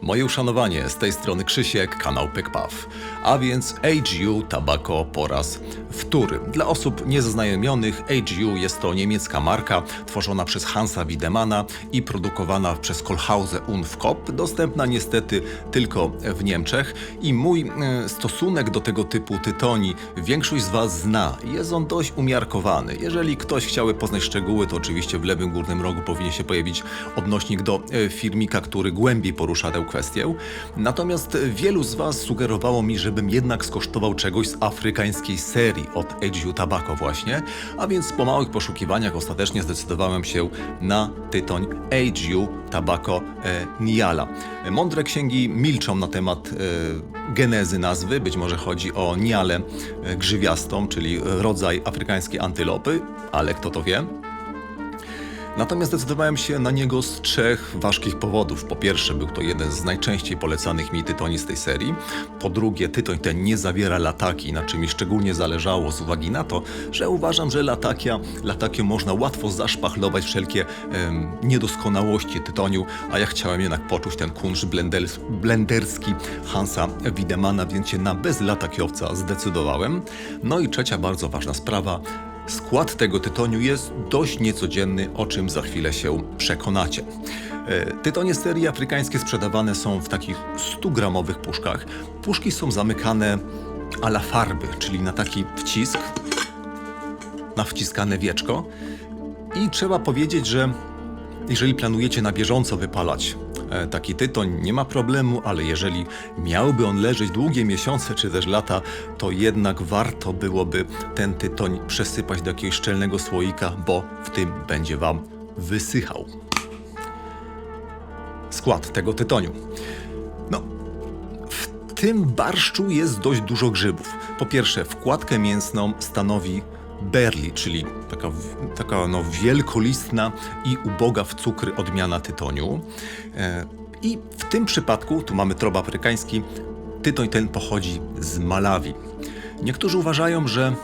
Moje uszanowanie, z tej strony Krzysiek, kanał PykPaw. A więc AGU Tobacco po raz wtóry. Dla osób niezaznajomionych, AGU jest to niemiecka marka tworzona przez Hansa Wiedemana i produkowana przez Kohlhause und Koop, dostępna niestety tylko w Niemczech. I mój stosunek do tego typu tytoni większość z Was zna. Jest on dość umiarkowany. Jeżeli ktoś chciałby poznać szczegóły, to oczywiście w lewym górnym rogu powinien się pojawić odnośnik do filmika, który głębiej porusza tę kwestię. Natomiast wielu z Was sugerowało mi, żebym jednak skosztował czegoś z afrykańskiej serii od AGU Tobacco właśnie, a więc po małych poszukiwaniach ostatecznie zdecydowałem się na tytoń AGU Tobacco Niala. Mądre księgi milczą na temat genezy nazwy, być może chodzi o nialę grzywiastą, czyli rodzaj afrykańskiej antylopy, ale kto to wie? Natomiast zdecydowałem się na niego z trzech ważkich powodów. Po pierwsze, był to jeden z najczęściej polecanych mi tytoni z tej serii. Po drugie, tytoń ten nie zawiera lataki, na czym mi szczególnie zależało z uwagi na to, że uważam, że latakiem można łatwo zaszpachlować wszelkie niedoskonałości tytoniu, a ja chciałem jednak poczuć ten kunszt blenderski Hansa Wiedemana, więc się na bezlatakiowca zdecydowałem. No i trzecia bardzo ważna sprawa. Skład tego tytoniu jest dość niecodzienny, o czym za chwilę się przekonacie. Tytonie serii afrykańskie sprzedawane są w takich 100-gramowych puszkach. Puszki są zamykane a la farby, czyli na taki wcisk, na wciskane wieczko. I trzeba powiedzieć, że jeżeli planujecie na bieżąco wypalać taki tytoń, nie ma problemu, ale jeżeli miałby on leżeć długie miesiące czy też lata, to jednak warto byłoby ten tytoń przesypać do jakiegoś szczelnego słoika, bo w tym będzie Wam wysychał. Skład tego tytoniu. W tym barszczu jest dość dużo grzybów. Po pierwsze, wkładkę mięsną stanowi berli, czyli taka wielkolistna i uboga w cukry odmiana tytoniu. I w tym przypadku, tu mamy trop afrykański, tytoń ten pochodzi z Malawi. Niektórzy uważają, że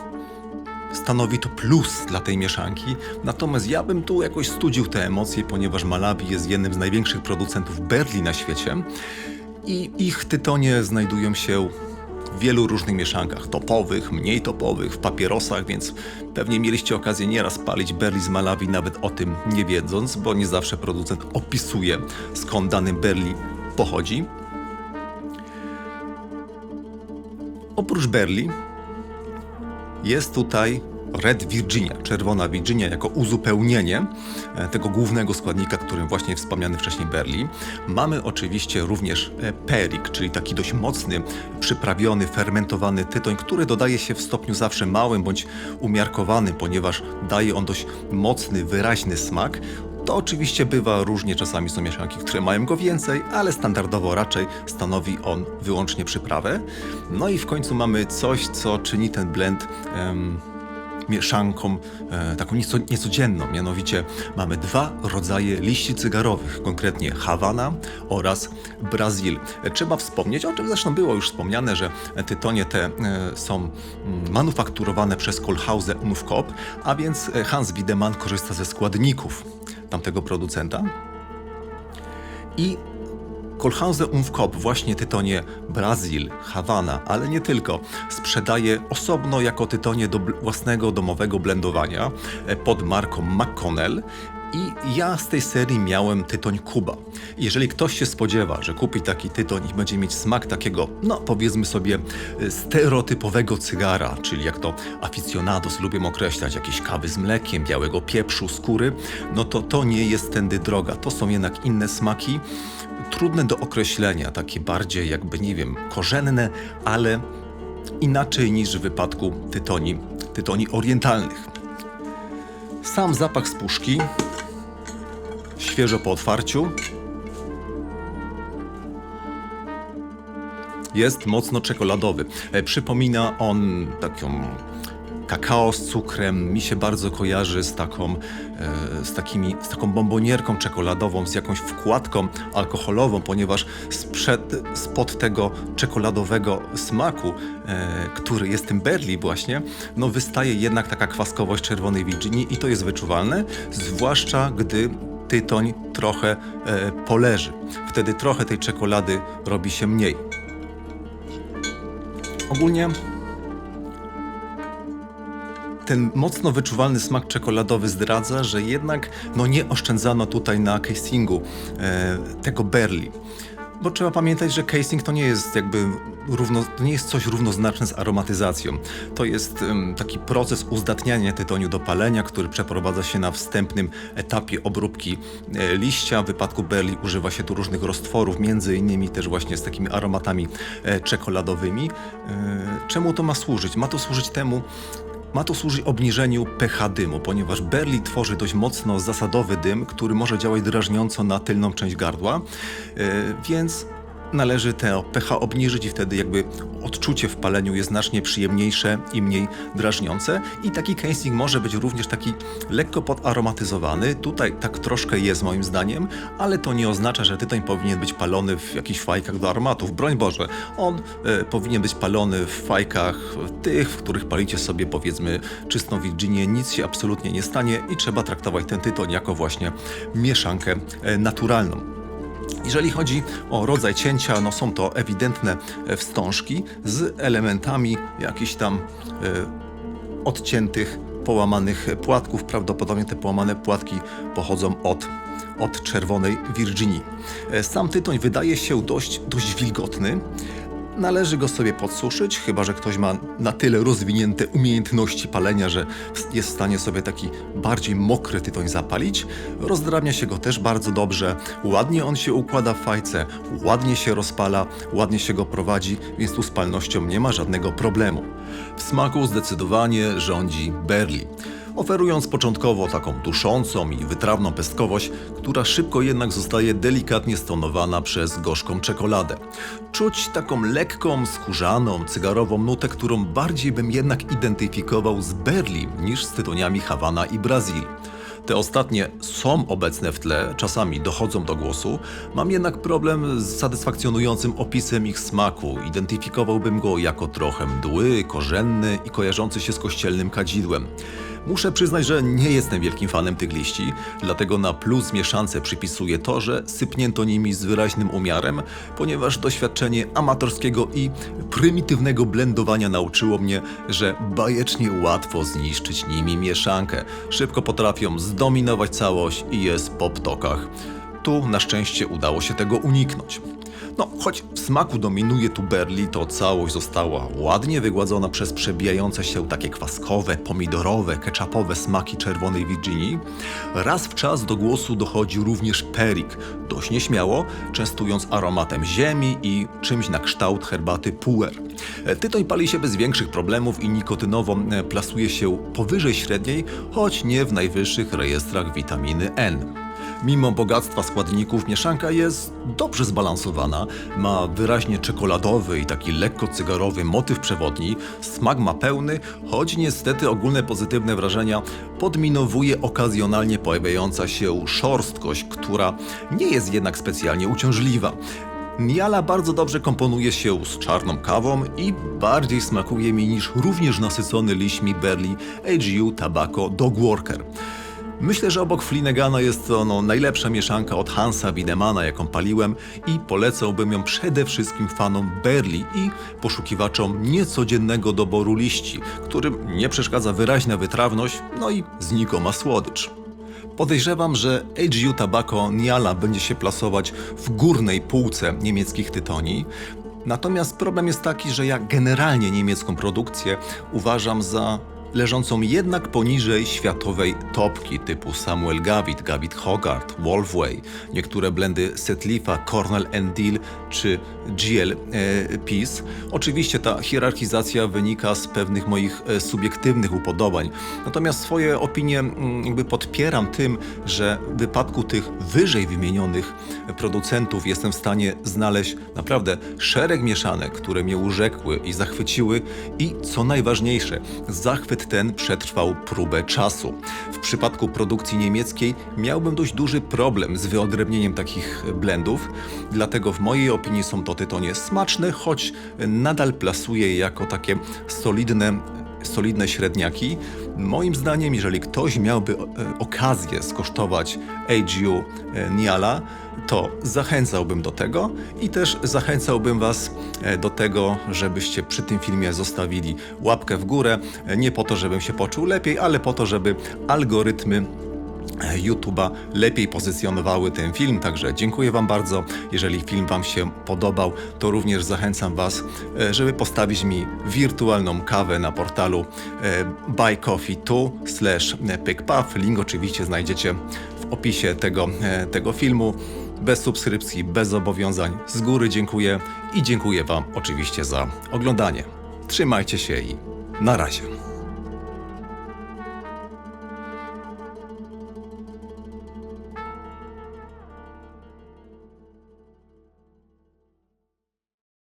stanowi to plus dla tej mieszanki, natomiast ja bym tu jakoś studził te emocje, ponieważ Malawi jest jednym z największych producentów berli na świecie i ich tytonie znajdują się w wielu różnych mieszankach, topowych, mniej topowych, w papierosach, więc pewnie mieliście okazję nieraz palić berli z Malawi, nawet o tym nie wiedząc, bo nie zawsze producent opisuje, skąd dany berli pochodzi. Oprócz berli jest tutaj Red Virginia, czerwona Virginia, jako uzupełnienie tego głównego składnika, którym właśnie wspomniany wcześniej berli. Mamy oczywiście również perik, czyli taki dość mocny, przyprawiony, fermentowany tytoń, który dodaje się w stopniu zawsze małym bądź umiarkowanym, ponieważ daje on dość mocny, wyraźny smak. To oczywiście bywa różnie, czasami są mieszanki, które mają go więcej, ale standardowo raczej stanowi on wyłącznie przyprawę. No i w końcu mamy coś, co czyni ten blend mieszanką taką niecodzienną. Mianowicie mamy dwa rodzaje liści cygarowych, konkretnie Hawana oraz Brazil. Trzeba wspomnieć, o czym zresztą było już wspomniane, że tytonie te są manufakturowane przez Kohlhause und Koop, a więc Hans Wiedeman korzysta ze składników tamtego producenta. I Kohlhause und Koop właśnie tytonie Brazil, Hawana, ale nie tylko, sprzedaje osobno jako tytonie do własnego domowego blendowania pod marką McConnell. I ja z tej serii miałem tytoń Kuba. Jeżeli ktoś się spodziewa, że kupi taki tytoń i będzie mieć smak takiego, powiedzmy sobie, stereotypowego cygara, czyli jak to aficionados lubią określać, jakieś kawy z mlekiem, białego pieprzu, skóry, to nie jest tędy droga. To są jednak inne smaki, trudne do określenia, takie bardziej jakby, nie wiem, korzenne, ale inaczej niż w wypadku tytoni orientalnych. Sam zapach z puszki, świeżo po otwarciu, jest mocno czekoladowy. Przypomina on taką kakao z cukrem, mi się bardzo kojarzy z taką bombonierką czekoladową, z jakąś wkładką alkoholową, ponieważ spod tego czekoladowego smaku, który jest tym berli właśnie, wystaje jednak taka kwaskowość czerwonej Virginii i to jest wyczuwalne, zwłaszcza gdy tytoń trochę poleży. Wtedy trochę tej czekolady robi się mniej. Ogólnie ten mocno wyczuwalny smak czekoladowy zdradza, że jednak nie oszczędzano tutaj na casingu tego Barley. Bo trzeba pamiętać, że casing to nie jest to nie jest coś równoznaczne z aromatyzacją. To jest taki proces uzdatniania tytoniu do palenia, który przeprowadza się na wstępnym etapie obróbki liścia. W wypadku Barley używa się tu różnych roztworów, między innymi też właśnie z takimi aromatami czekoladowymi. Czemu to ma służyć? Ma to służyć obniżeniu pH dymu, ponieważ Barley tworzy dość mocno zasadowy dym, który może działać drażniąco na tylną część gardła, więc należy to pH obniżyć i wtedy odczucie w paleniu jest znacznie przyjemniejsze i mniej drażniące. I taki casing może być również taki lekko podaromatyzowany. Tutaj tak troszkę jest moim zdaniem, ale to nie oznacza, że tytoń powinien być palony w jakichś fajkach do aromatów. Broń Boże, on powinien być palony w fajkach tych, w których palicie sobie powiedzmy czystą Virginię. Nic się absolutnie nie stanie i trzeba traktować ten tytoń jako właśnie mieszankę naturalną. Jeżeli chodzi o rodzaj cięcia, są to ewidentne wstążki z elementami jakichś tam odciętych, połamanych płatków. Prawdopodobnie te połamane płatki pochodzą od czerwonej Virginii. Sam tytoń wydaje się dość wilgotny. Należy go sobie podsuszyć, chyba że ktoś ma na tyle rozwinięte umiejętności palenia, że jest w stanie sobie taki bardziej mokry tytoń zapalić. Rozdrabnia się go też bardzo dobrze, ładnie on się układa w fajce, ładnie się rozpala, ładnie się go prowadzi, więc tu z palnością nie ma żadnego problemu. W smaku zdecydowanie rządzi Barley, oferując początkowo taką duszącą i wytrawną pestkowość, która szybko jednak zostaje delikatnie stonowana przez gorzką czekoladę. Czuć taką lekką, skórzaną, cygarową nutę, którą bardziej bym jednak identyfikował z Barley niż z tytoniami Havana i Brazil. Te ostatnie są obecne w tle, czasami dochodzą do głosu. Mam jednak problem z satysfakcjonującym opisem ich smaku. Identyfikowałbym go jako trochę mdły, korzenny i kojarzący się z kościelnym kadzidłem. Muszę przyznać, że nie jestem wielkim fanem tych liści, dlatego na plus mieszance przypisuję to, że sypnięto nimi z wyraźnym umiarem, ponieważ doświadczenie amatorskiego i prymitywnego blendowania nauczyło mnie, że bajecznie łatwo zniszczyć nimi mieszankę. Szybko potrafią zdominować całość i jest po ptokach. Tu na szczęście udało się tego uniknąć. Choć w smaku dominuje tu Barley, to całość została ładnie wygładzona przez przebijające się takie kwaskowe, pomidorowe, ketchupowe smaki czerwonej Virginii. Raz w czas do głosu dochodzi również perik, dość nieśmiało, częstując aromatem ziemi i czymś na kształt herbaty puer. Tytoń pali się bez większych problemów i nikotynowo plasuje się powyżej średniej, choć nie w najwyższych rejestrach witaminy N. Mimo bogactwa składników mieszanka jest dobrze zbalansowana, ma wyraźnie czekoladowy i taki lekko cygarowy motyw przewodni, smak ma pełny, choć niestety ogólne pozytywne wrażenia podminowuje okazjonalnie pojawiająca się szorstkość, która nie jest jednak specjalnie uciążliwa. Niala bardzo dobrze komponuje się z czarną kawą i bardziej smakuje mi niż również nasycony liśćmi Barley AGU Tobacco Dogwalker. Myślę, że obok Flinnegana jest to najlepsza mieszanka od Hansa Wiedemana, jaką paliłem i polecałbym ją przede wszystkim fanom Barley i poszukiwaczom niecodziennego doboru liści, którym nie przeszkadza wyraźna wytrawność, i znikoma słodycz. Podejrzewam, że AGU Tobacco Niala będzie się plasować w górnej półce niemieckich tytoni. Natomiast problem jest taki, że ja generalnie niemiecką produkcję uważam za leżącą jednak poniżej światowej topki typu Samuel Gavit, Gavit Hogarth, Wolfway, niektóre blendy Setlifa, Cornell & Deal czy GL Peace. Oczywiście ta hierarchizacja wynika z pewnych moich subiektywnych upodobań, natomiast swoje opinie podpieram tym, że w wypadku tych wyżej wymienionych producentów jestem w stanie znaleźć naprawdę szereg mieszanek, które mnie urzekły i zachwyciły i co najważniejsze, zachwyt ten przetrwał próbę czasu. W przypadku produkcji niemieckiej miałbym dość duży problem z wyodrębnieniem takich blendów, dlatego w mojej opinii są to tytonie smaczne, choć nadal plasuję je jako takie solidne solidne średniaki. Moim zdaniem, jeżeli ktoś miałby okazję skosztować AGU Niala, to zachęcałbym do tego i też zachęcałbym Was do tego, żebyście przy tym filmie zostawili łapkę w górę. Nie po to, żebym się poczuł lepiej, ale po to, żeby algorytmy YouTube'a lepiej pozycjonowały ten film, także dziękuję Wam bardzo. Jeżeli film Wam się podobał, to również zachęcam Was, żeby postawić mi wirtualną kawę na portalu buycoffee2/PickPuff. Link oczywiście znajdziecie w opisie tego filmu. Bez subskrypcji, bez zobowiązań. Z góry dziękuję i dziękuję Wam oczywiście za oglądanie. Trzymajcie się i na razie.